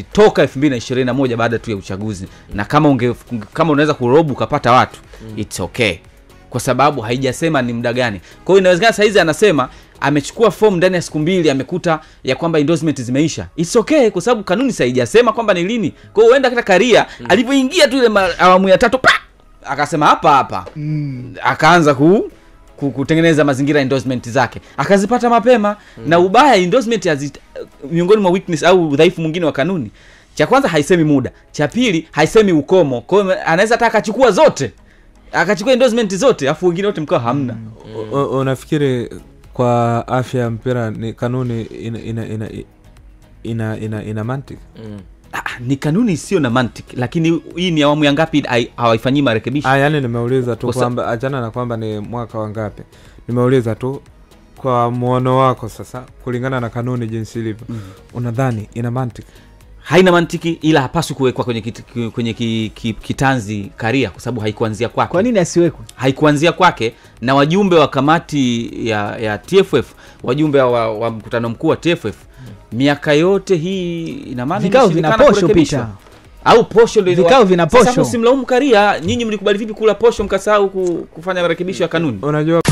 endorsement toka 2021 baada tu ya uchaguzi. Na kama unaweza kurobu ukapata watu, it's okay. Kwa sababu haijasema ni muda gani. Kwa hiyo inawezekana saa hizi anasema amechukua form ndani ya siku 2 amekuta ya kwamba endorsement zimeisha. It's okay kwa sababu kanuni haijasema kwamba ni lini. Kwa hiyo huenda hata Karia alipoingia tu ile awamu ya 3 akasema hapa. Akaanza kutengeneza mazingira endorsement zake. Akazipata mapema. Na ubaya endorsement miongoni mwa weakness au udhaifu mwingine wa kanuni. Cha kwanza haisemi muda. Cha pili haisemi ukomo. Kwa hiyo anaweza hata akachukua zote. Akachukua endorsement zote afu wengine wote mkao hamna. Unafikiri kwa afya ya mpira ni kanuni ina mantiki? Ni kanuni sio na mantiki, lakini hii ni awamu ya ngapi hawaifanyi marekebisho? Yani nimeuliza tu kwamba achana na kwamba ni mwaka wa ngapi. Nimeuliza tu kwa muono wako sasa kulingana na kanuni jinsi ilivyo. Unadhani ina mantiki? Haina mantiki, ila hapaswi kuwekwa kwenye kitanzi Karia kwa sababu haikuanzia kwake. Kwa nini asiwekwe? Haikuanzia kwake, na wajumbe wa kamati ya TFF, wajumbe wa mkutano mkuu wa TFF, miaka yote hii ina maana vikao vinaposho pita. Au posho ndio vikao vinaposho. Sasa msimlaumu Karia, nyinyi mlikubali vipi kula posho mkasahau kufanya marekebisho ya kanuni? Unajua